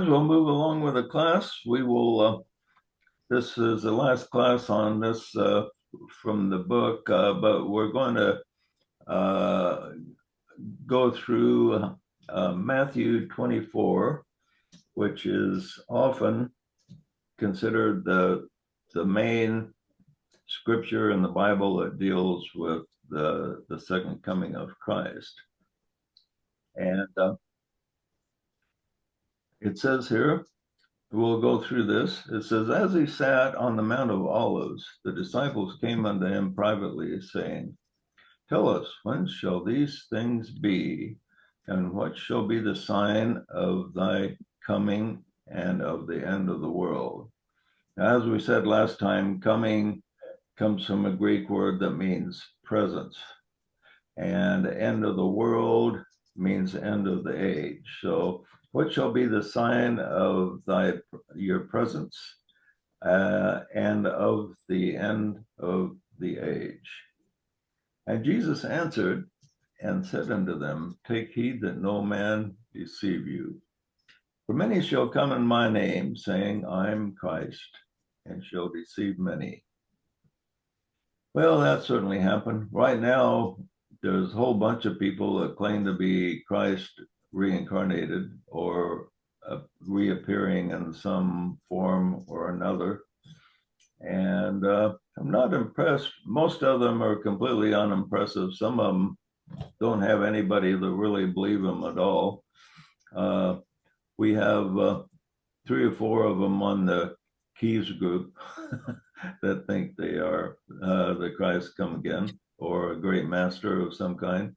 We'll move along with the class. We will, this is the last class on this from the book, but we're going to go through Matthew 24, which is often considered the main scripture in the Bible that deals with the second coming of Christ. And it says here, we'll go through this. It says, as he sat on the Mount of Olives, the disciples came unto him privately, saying, tell us, when shall these things be? And what shall be the sign of thy coming and of the end of the world? As we said last time, coming comes from a Greek word that means presence. And end of the world means end of the age. So what shall be the sign of your presence and of the end of the age? And Jesus answered and said unto them, take heed that no man deceive you. For many shall come in my name, saying, I am Christ, and shall deceive many. Well, that certainly happened. Right now, there's a whole bunch of people that claim to be Christ reincarnated or reappearing in some form or another. And I'm not impressed. Most of them are completely unimpressive. Some of them don't have anybody that really believe them at all. We have 3 or 4 of them on the Keys group that think they are the Christ come again or a great master of some kind.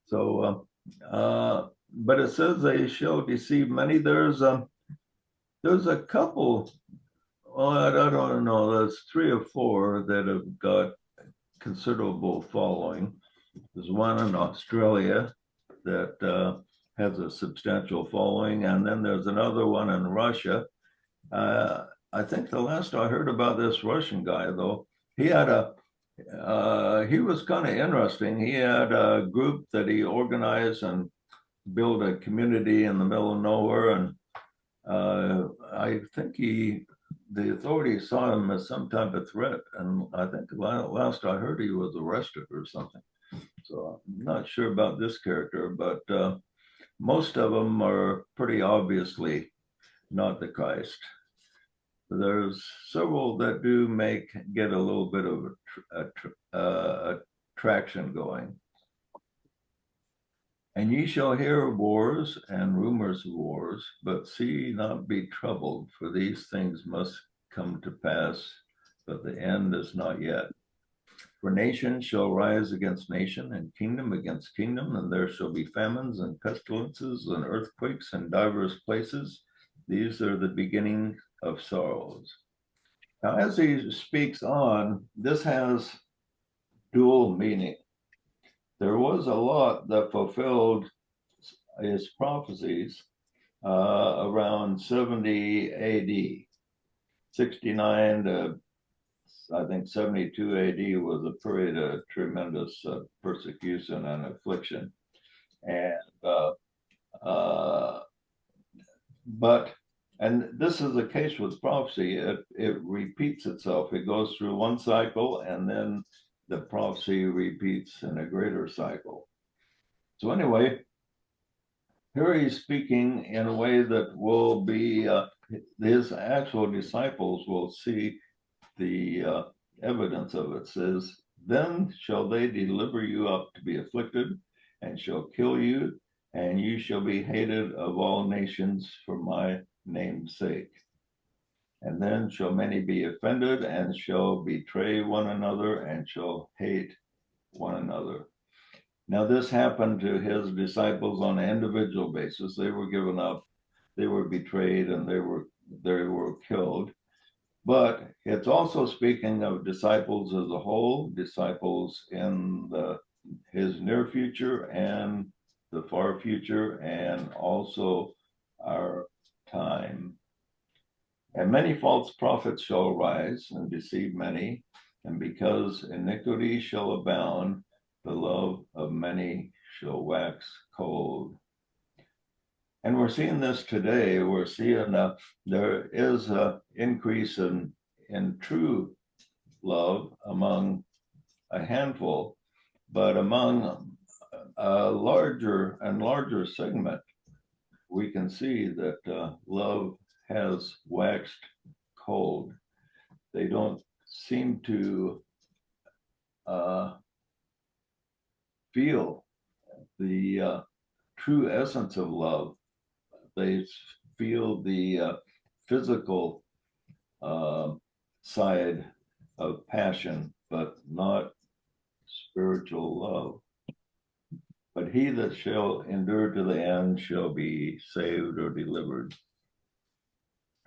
So, but it says they shall deceive many. There's a couple, I don't know, there's 3 or 4 that have got considerable following. There's one in Australia that has a substantial following, and then there's another one in Russia. I think the last I heard about this Russian guy, though, he was kind of interesting. He had a group that he organized and built a community in the middle of nowhere. And I think the authorities saw him as some type of threat. And I think last I heard he was arrested or something. So I'm not sure about this character, but most of them are pretty obviously not the Christ. There's several that do get a little bit of traction going. And ye shall hear of wars and rumors of wars, but see not be troubled, for these things must come to pass, but the end is not yet. For nation shall rise against nation, and kingdom against kingdom, and there shall be famines and pestilences and earthquakes in divers places. These are the beginning of sorrows. Now, as he speaks on, this has dual meaning. There was a lot that fulfilled his prophecies around 70 AD. 69 to, I think, 72 AD was a period of tremendous persecution and affliction. And and this is the case with prophecy. It repeats itself. It goes through one cycle, and then the prophecy repeats in a greater cycle. So anyway, here he's speaking in a way that will be, his actual disciples will see the evidence of it. It says, then shall they deliver you up to be afflicted, and shall kill you, and you shall be hated of all nations for my name's sake. And then shall many be offended, and shall betray one another, and shall hate one another. Now, this happened to his disciples on an individual basis. They were given up, they were betrayed, and they were killed. But it's also speaking of disciples as a whole, disciples in his near future and the far future, and also our time. And many false prophets shall rise and deceive many, and because iniquity shall abound, the love of many shall wax cold. And we're seeing this today. We're seeing there is an increase in true love among a handful, but among a larger and larger segment, we can see that love has waxed cold. They don't seem to uh, feel the true essence of love. They feel the physical uh, side of passion, but not spiritual love. But he that shall endure to the end shall be saved or delivered.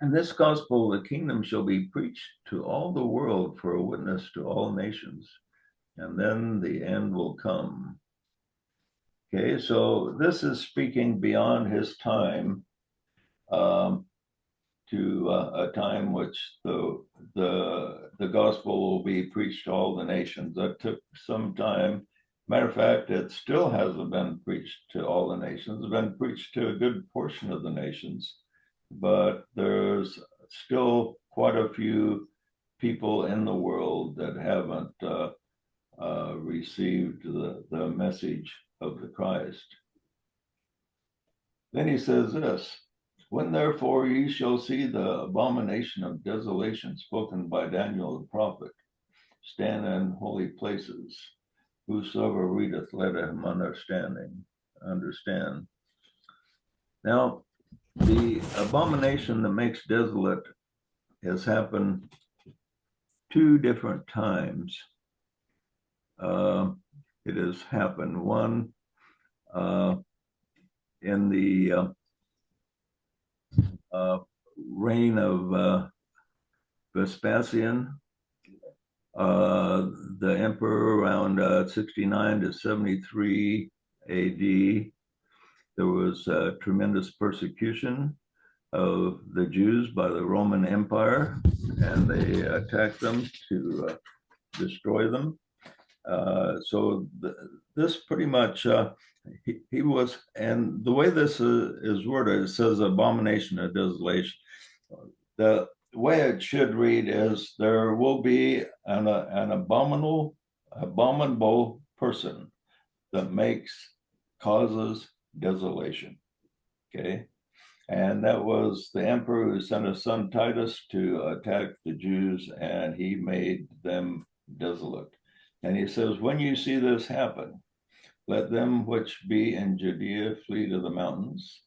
And this gospel of the kingdom shall be preached to all the world for a witness to all nations, and then the end will come. Okay, so this is speaking beyond his time, um, to a time which the gospel will be preached to all the nations. That took some time. Matter of fact, it still hasn't been preached to all the nations. It's been preached to a good portion of the nations, but there's still quite a few people in the world that haven't received the message of the Christ. Then he says this: when therefore ye shall see the abomination of desolation spoken by Daniel the prophet stand in holy places, whosoever readeth, let him understand. Now, the abomination that makes desolate has happened two different times. It has happened one in the reign of Vespasian, the emperor, around 69 to 73 AD. There was tremendous persecution of the Jews by the Roman Empire, and they attacked them to destroy them. So this pretty much, he was, and the way this is worded, it says abomination of desolation. The way it should read is there will be an abominable person that causes desolation. Okay. And that was the emperor who sent his son Titus to attack the Jews, and he made them desolate. And he says, when you see this happen, let them which be in Judea flee to the mountains.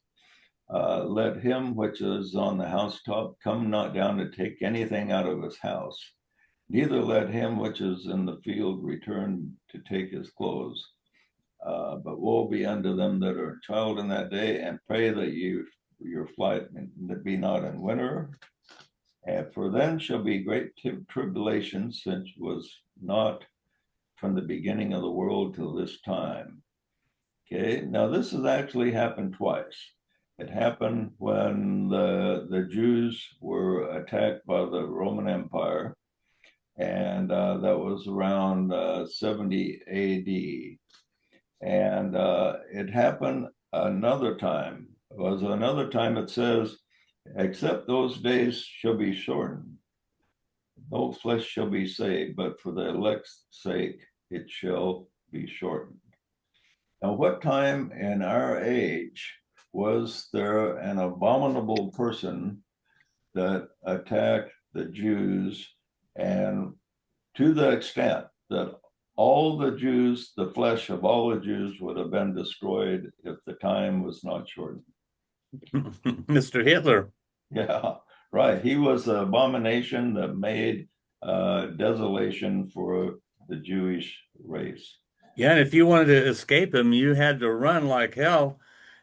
Let him which is on the housetop come not down to take anything out of his house. Neither let him which is in the field return to take his clothes. But woe be unto them that are child in that day, and pray that your flight be not in winter. And for then shall be great tribulation, since was not from the beginning of the world till this time. Okay, now this has actually happened twice. It happened when the Jews were attacked by the Roman Empire, and that was around 70 AD. And it happened another time. It was another time it says, except those days shall be shortened. No flesh shall be saved, but for the elect's sake it shall be shortened. Now, what time in our age was there an abominable person that attacked the Jews, and to the extent that all the Jews, the flesh of all the Jews would have been destroyed if the time was not shortened? Mr. Hitler. Yeah, right. He was the abomination that made desolation for the Jewish race. Yeah, and if you wanted to escape him, you had to run like hell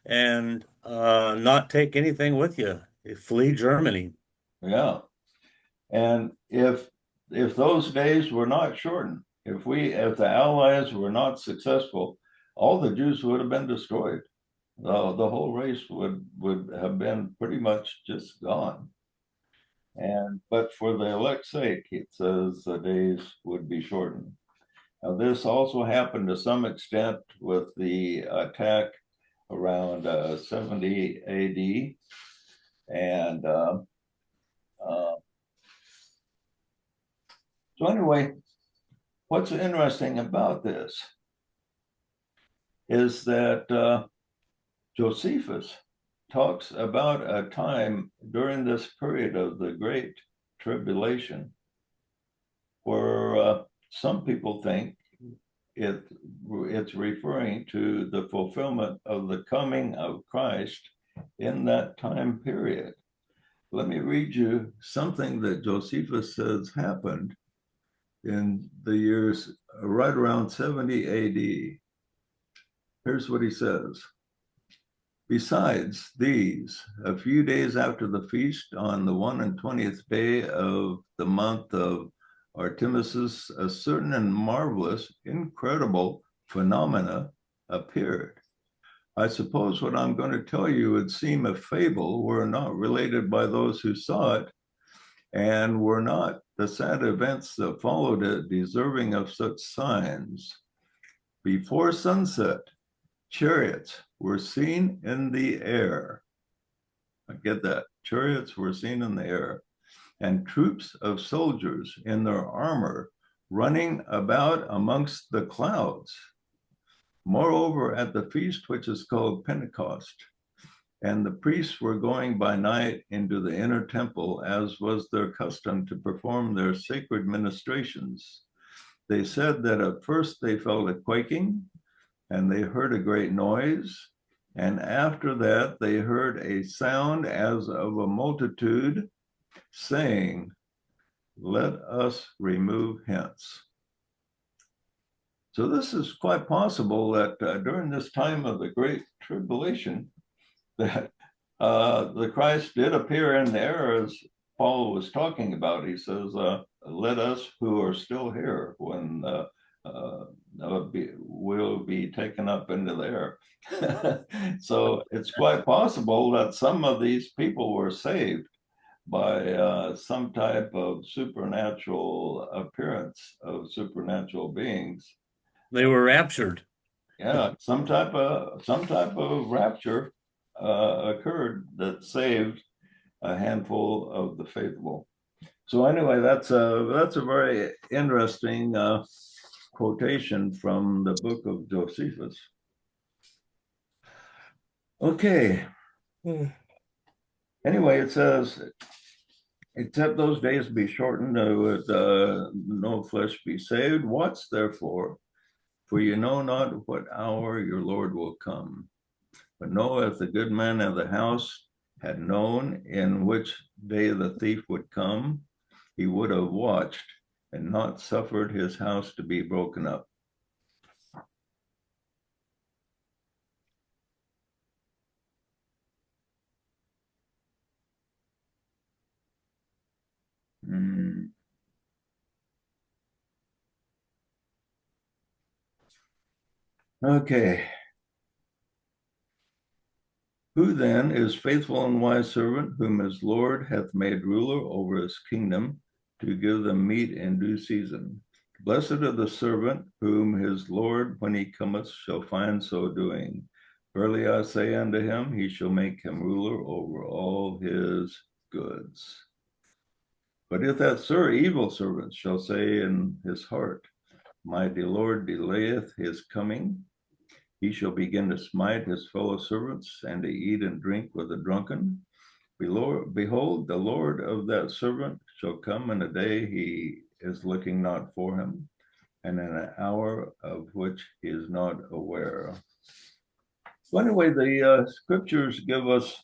and not take anything with you. Flee Germany. Yeah. And if those days were not shortened, if the Allies were not successful, all the Jews would have been destroyed. The whole race would have been pretty much just gone. And but for the elect's sake, it says the days would be shortened. Now, this also happened to some extent with the attack around 70 AD. And uh, so anyway, what's interesting about this is that Josephus talks about a time during this period of the Great Tribulation where some people think it's referring to the fulfillment of the coming of Christ in that time period. Let me read you something that Josephus says happened in the years right around 70 AD. Here's what he says. Besides these, a few days after the feast, on the 21st day of the month of Artemisus, a certain and marvelous, incredible phenomena appeared. I suppose what I'm going to tell you would seem a fable were not related by those who saw it, and were not the sad events that followed it deserving of such signs. Before sunset, chariots were seen in the air. I get that. Chariots were seen in the air, and troops of soldiers in their armor running about amongst the clouds. Moreover, at the feast which is called Pentecost, and the priests were going by night into the inner temple, as was their custom to perform their sacred ministrations. They said that at first they felt a quaking, and they heard a great noise, and after that they heard a sound as of a multitude saying, "Let us remove hence." So this is quite possible that during this time of the Great Tribulation, that the Christ did appear in the air, as Paul was talking about. He says, "Let us who are still here, when will be taken up into the air." So it's quite possible that some of these people were saved by some type of supernatural appearance of supernatural beings. They were raptured. Yeah, some type of rapture occurred that saved a handful of the faithful. So anyway, that's a very interesting quotation from the book of Josephus. Okay. Anyway, it says, "Except those days be shortened, with no flesh be saved. Watch therefore, for you know not what hour your Lord will come. But Noah, if the good man of the house had known in which day the thief would come, he would have watched and not suffered his house to be broken up." Mm. Okay. "Who then is faithful and wise servant, whom his Lord hath made ruler over his kingdom, to give them meat in due season? Blessed are the servant, whom his Lord, when he cometh, shall find so doing. Verily I say unto him, he shall make him ruler over all his goods. But if that evil servant shall say in his heart, My Lord delayeth his coming, he shall begin to smite his fellow servants, and to eat and drink with the drunken. Behold, the Lord of that servant shall come in a day he is looking not for him, and in an hour of which he is not aware." So anyway, the scriptures give us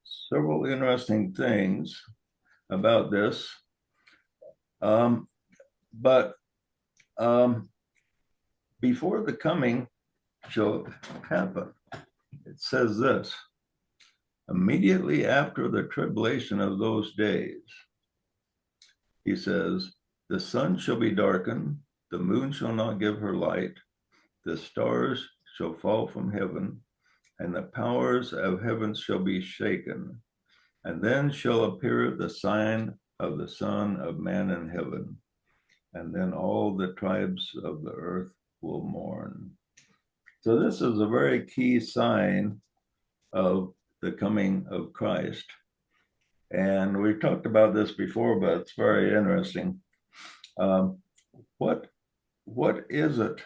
several interesting things about this. But before the coming shall happen, it says this: "Immediately after the tribulation of those days," he says, "the sun shall be darkened, the moon shall not give her light, the stars shall fall from heaven, and the powers of heaven shall be shaken. And then shall appear the sign of the Son of Man in heaven. And then all the tribes of the earth will mourn." So this is a very key sign of the coming of Christ. And we've talked about this before, but it's very interesting. Um, what what is it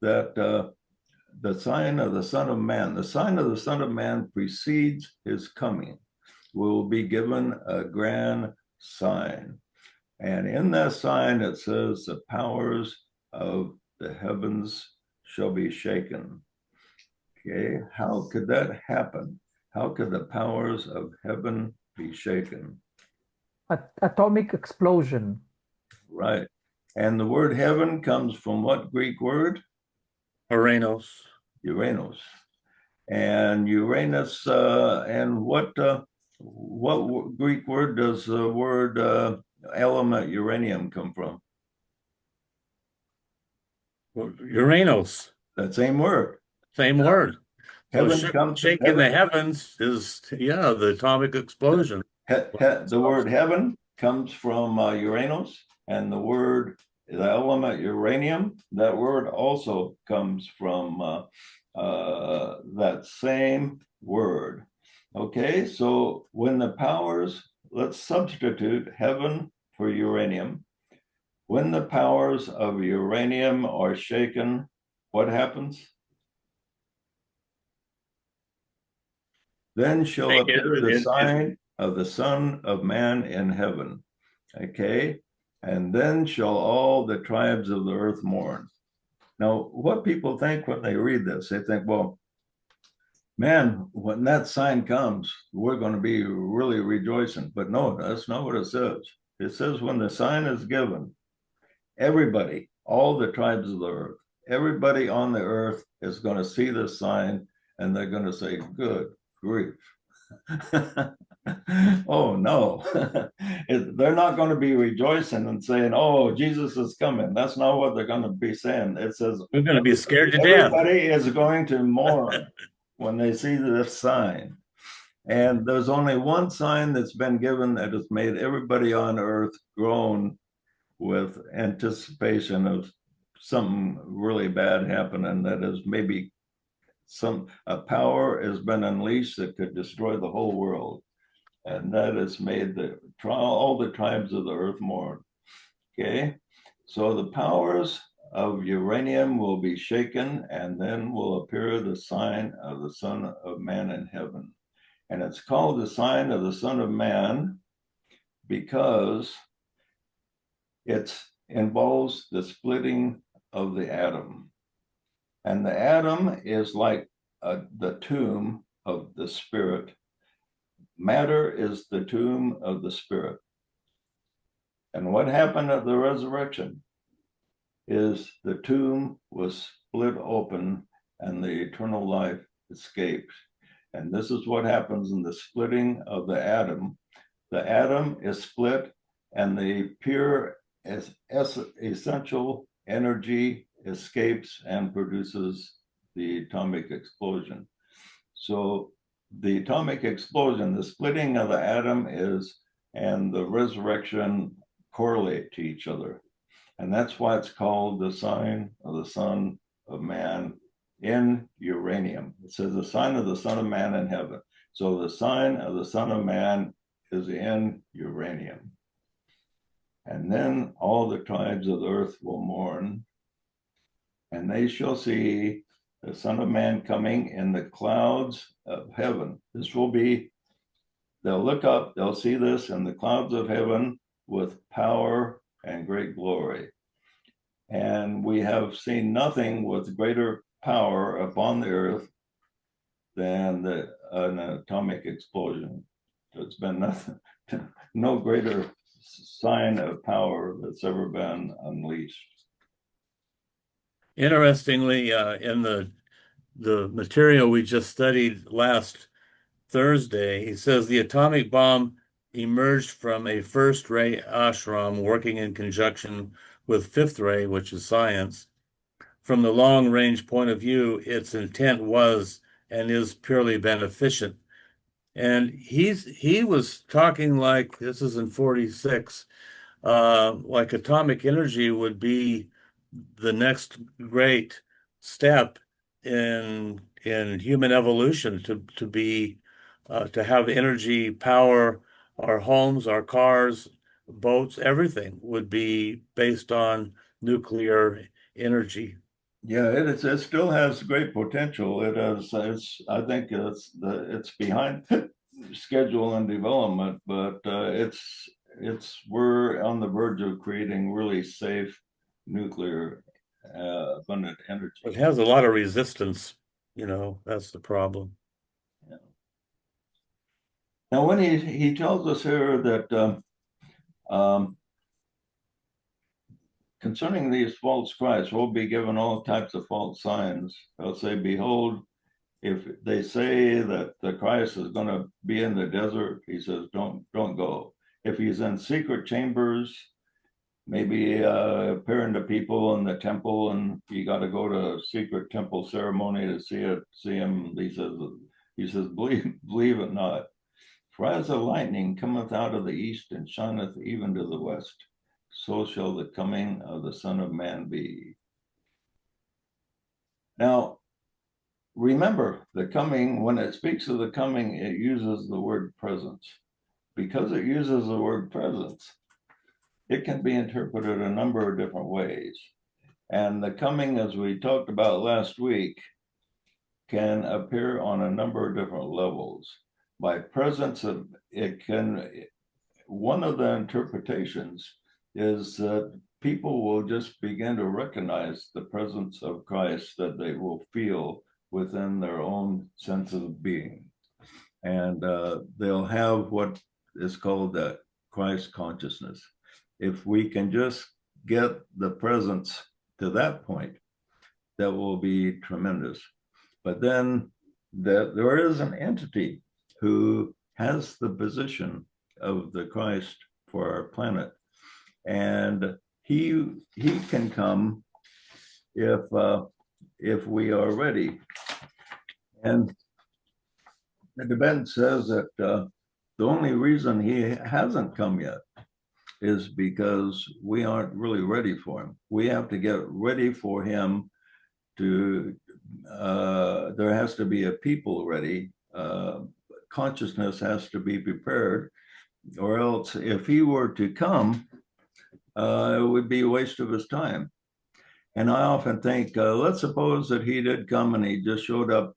that the sign of the Son of Man, the sign of the Son of Man precedes his coming? Will be given a grand sign. And in that sign, it says, the powers of the heavens shall be shaken. Okay, how could that happen? How could the powers of heaven be shaken? Atomic explosion. Right. And the word heaven comes from what Greek word? Uranus. Uranus. And Uranus, and what Greek word does the word element uranium come from? Uranus. That same word. Same word. So Heaven comes from shaking the heavens is, yeah, the atomic explosion. The word heaven comes from Uranus, and the element uranium, that word also comes from that same word. Okay, so when the powers, let's substitute heaven for uranium. When the powers of uranium are shaken, what happens? Then shall appear the sign of the Son of Man in heaven. Okay, and then shall all the tribes of the earth mourn. Now, what people think when they read this, they think, well, man, when that sign comes, we're going to be really rejoicing. But no, that's not what it says. It says when the sign is given, everybody, all the tribes of the earth, everybody on the earth is going to see this sign and they're going to say, good grief. Oh no. They're not going to be rejoicing and saying, oh, Jesus is coming. That's not what they're going to be saying. It says we're going to be scared to death. Everybody is going to mourn when they see this sign. And there's only one sign that's been given that has made everybody on earth groan with anticipation of something really bad happening. That is maybe a power has been unleashed that could destroy the whole world, and that has made all the tribes of the earth mourn. Okay, so the powers of uranium will be shaken, and then will appear the sign of the Son of Man in heaven. And it's called the sign of the Son of Man because it involves the splitting of the atom. And the atom is like the tomb of the spirit. Matter is the tomb of the spirit. And what happened at the resurrection is the tomb was split open and the eternal life escaped. And this is what happens in the splitting of the atom. The atom is split and the pure essential energy escapes and produces the atomic explosion. So the atomic explosion, the splitting of the atom and the resurrection correlate to each other. And that's why it's called the sign of the Son of Man in uranium. It says the sign of the Son of Man in heaven. So the sign of the Son of Man is in uranium. And then all the tribes of the earth will mourn, and they shall see the Son of Man coming in the clouds of heaven. They'll look up, they'll see this in the clouds of heaven with power and great glory. And we have seen nothing with greater power upon the earth than an atomic explosion. There's been no greater sign of power that's ever been unleashed. Interestingly, in the material we just studied last Thursday, he says the atomic bomb emerged from a first ray ashram working in conjunction with fifth ray, which is science. From the long range point of view, its intent was and is purely beneficent. And he was talking like this is in 46, like atomic energy would be the next great step in human evolution to be to have energy, power, our homes, our cars, boats, everything would be based on nuclear energy. Yeah, it still has great potential. It has, I think it's behind schedule and development, but we're on the verge of creating really safe nuclear abundant energy. It has a lot of resistance, that's the problem. Yeah. Now, when he tells us here that concerning these false Christs, we'll be given all types of false signs. They'll say, "Behold, if they say that the Christ is going to be in the desert," he says, don't go. If he's in secret chambers, maybe appearing to people in the temple, and you got to go to a secret temple ceremony to see him. He says, believe it not. For as the lightning cometh out of the east and shineth even to the west, so shall the coming of the Son of Man be. Now, remember, the coming, when it speaks of the coming, it uses the word presence. Because it uses the word presence, it can be interpreted a number of different ways. And the coming, as we talked about last week, can appear on a number of different levels. By presence, one of the interpretations is that people will just begin to recognize the presence of Christ, that they will feel within their own sense of being. And they'll have what is called that Christ consciousness. If we can just get the presence to that point, that will be tremendous. But then there is an entity who has the position of the Christ for our planet. And he can come if we are ready. And the Tibet says that the only reason he hasn't come yet is because we aren't really ready for him. We have to get ready for him to, there has to be a people ready. Consciousness has to be prepared, or else if he were to come, it would be a waste of his time. And I often think, let's suppose that he did come and he just showed up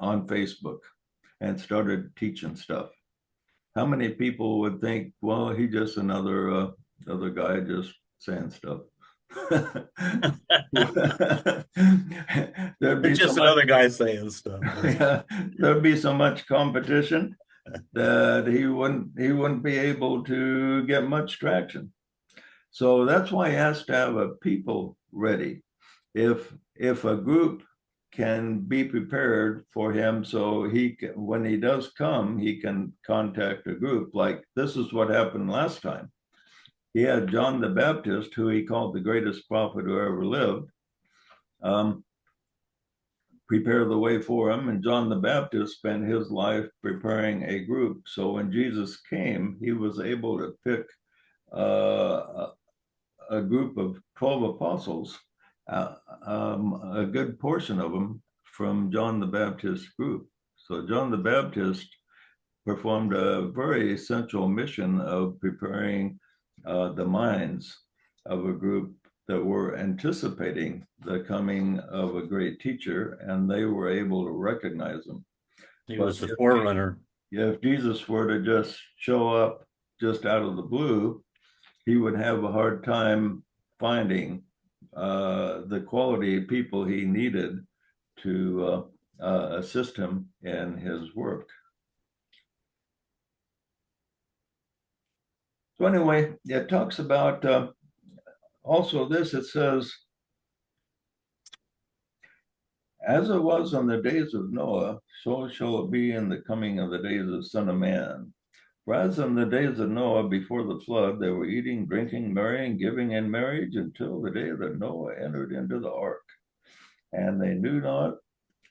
on Facebook and started teaching stuff. How many people would think, well, he's just another guy just saying stuff? There'd be Just another guy saying stuff. Yeah, there'd be so much competition that he wouldn't be able to get much traction. So that's why he has to have a people ready. If a group can be prepared for him, so when he does come, he can contact a group. Like this is what happened last time. He had John the Baptist, who he called the greatest prophet who ever lived, prepare the way for him. And John the Baptist spent his life preparing a group. So when Jesus came, he was able to pick a group of 12 apostles, a good portion of them from John the Baptist group. So John the Baptist performed a very essential mission of preparing the minds of a group that were anticipating the coming of a great teacher, and they were able to recognize him. He was the forerunner. If Jesus were to just show up just out of the blue, he would have a hard time finding the quality of people he needed to assist him in his work. So anyway, it talks about also this, it says, as it was in the days of Noah, so shall it be in the coming of the days of the Son of Man. For as in the days of Noah before the flood, they were eating, drinking, marrying, giving in marriage until the day that Noah entered into the ark. And they knew not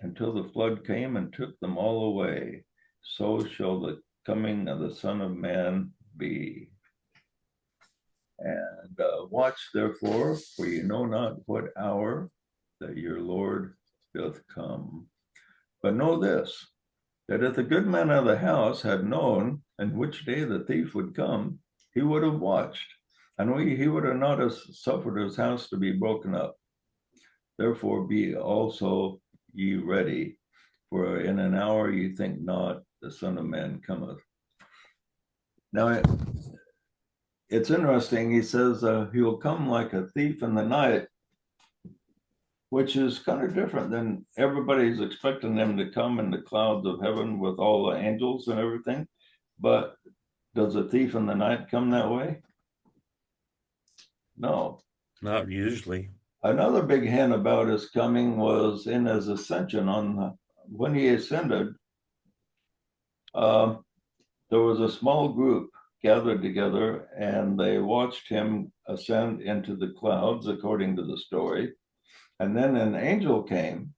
until the flood came and took them all away. So shall the coming of the Son of Man be. And watch therefore, for you know not what hour that your Lord doth come. But know this, that if the good man of the house had known in which day the thief would come, he would have watched, and he would have not have suffered his house to be broken up. Therefore be also ye ready, for in an hour ye think not the Son of Man cometh. Now, it's interesting. He says he will come like a thief in the night, which is kind of different than everybody's expecting them to come in the clouds of heaven with all the angels and everything. But does a thief in the night come that way? No. Not usually. Another big hint about his coming was in his ascension. When he ascended, there was a small group gathered together, and they watched him ascend into the clouds, according to the story. And then an angel came,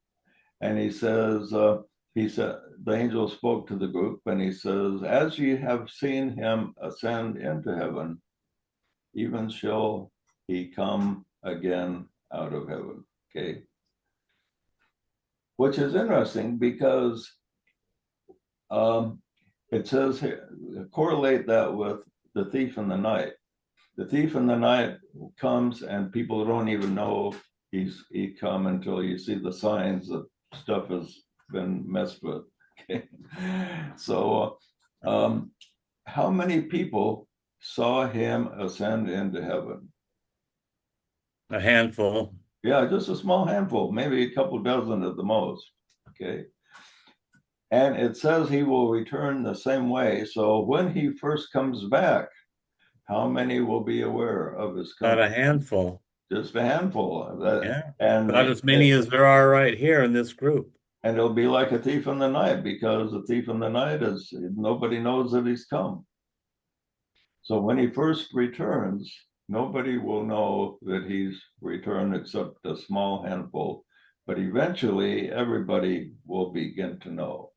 and he said, the angel spoke to the group, and he says, as you have seen him ascend into heaven, even shall he come again out of heaven. Okay. Which is interesting because it says here, correlate that with the thief in the night. The thief in the night comes, and people don't even know he come until you see the signs that stuff has been messed with. Okay. So how many people saw him ascend into heaven? A handful. Yeah, just a small handful, maybe a couple dozen at the most. Okay. And it says he will return the same way. So when he first comes back, how many will be aware of his coming? Not a handful. Just a handful. Yeah. And Not as many as there are right here in this group. And it'll be like a thief in the night, because the thief in the night is nobody knows that he's come. So when he first returns, nobody will know that he's returned except a small handful. But eventually, everybody will begin to know.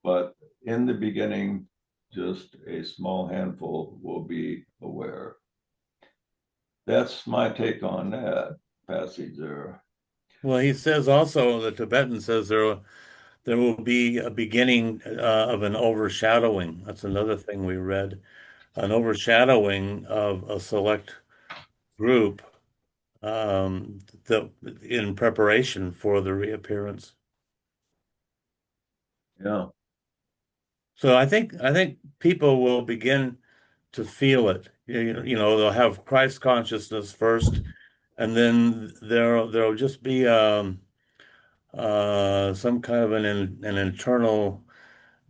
But in the beginning, just a small handful will be aware. That's my take on that passage there. Well, he says also, the Tibetan says there will be a beginning of an overshadowing. That's another thing we read. An overshadowing of a select group that in preparation for the reappearance. Yeah. So I think people will begin to feel it. You know, they'll have Christ consciousness first, and then there'll just be some kind of an internal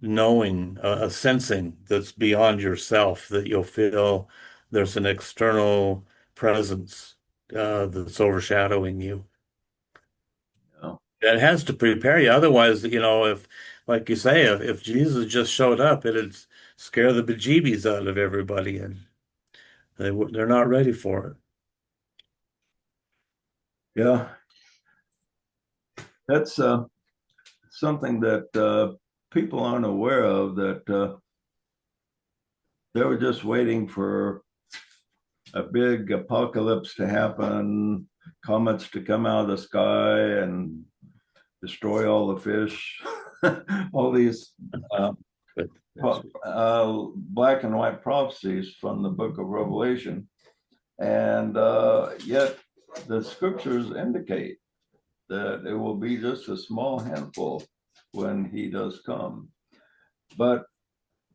knowing, a sensing that's beyond yourself, that you'll feel there's an external presence that's overshadowing you. Yeah. It has to prepare you. Otherwise, you know, if, like you say, if Jesus just showed up, it'd scare the bejeebies out of everybody, and they're not ready for it. Yeah. That's something that people aren't aware of, that they were just waiting for a big apocalypse to happen, comets to come out of the sky and destroy all the fish, all these black and white prophecies from the book of Revelation. And yet the scriptures indicate that it will be just a small handful when he does come. But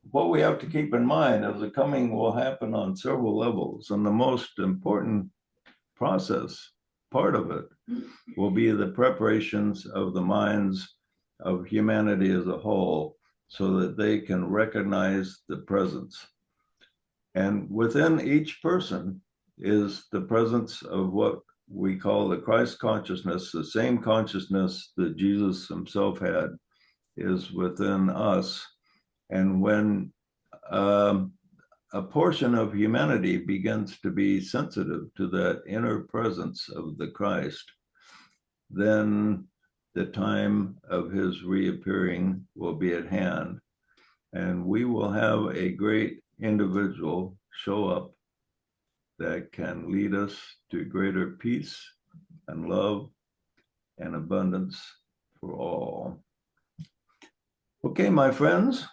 what we have to keep in mind is the coming will happen on several levels, and the most important part of it, will be the preparations of the minds of humanity as a whole, so that they can recognize the presence. And within each person is the presence of what we call the Christ consciousness. The same consciousness that Jesus himself had is within us. And when a portion of humanity begins to be sensitive to that inner presence of the Christ, then the time of his reappearing will be at hand, and we will have a great individual show up that can lead us to greater peace and love and abundance for all. Okay, my friends,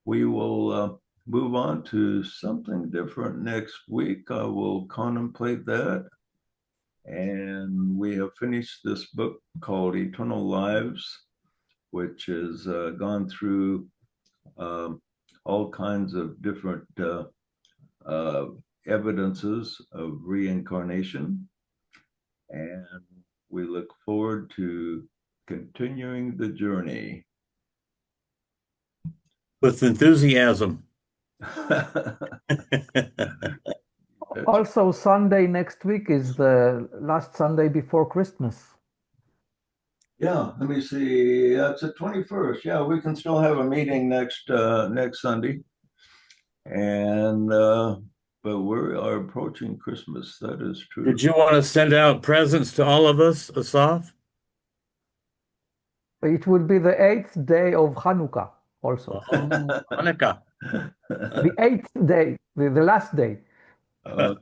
we will move on to something different next week. I will contemplate that. And we have finished this book called Eternal Lives, which has gone through all kinds of different evidences of reincarnation. And we look forward to continuing the journey. With enthusiasm. Also, Sunday next week is the last Sunday before Christmas. Yeah, let me see. It's the 21st. Yeah, we can still have a meeting next Sunday. And but we are approaching Christmas. That is true. Did you want to send out presents to all of us, Asaf? It will be the 8th day of Hanukkah also. Hanukkah. The 8th day, the last day.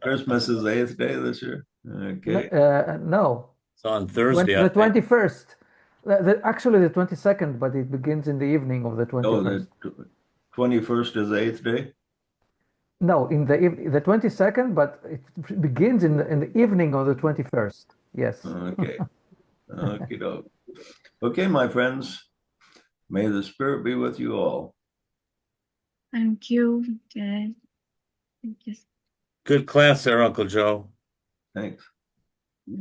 Christmas is the 8th day this year. Okay. No. It's on Thursday. The 21st. Actually, the 22nd, but it begins in the evening of the 21st. Oh, the 21st is the 8th day? No, in the 22nd, but it begins in the evening of the 21st. Yes. Okay. Okay, okay, my friends. May the Spirit be with you all. Thank you. Thank you. Good class there, Uncle Joe. Thanks.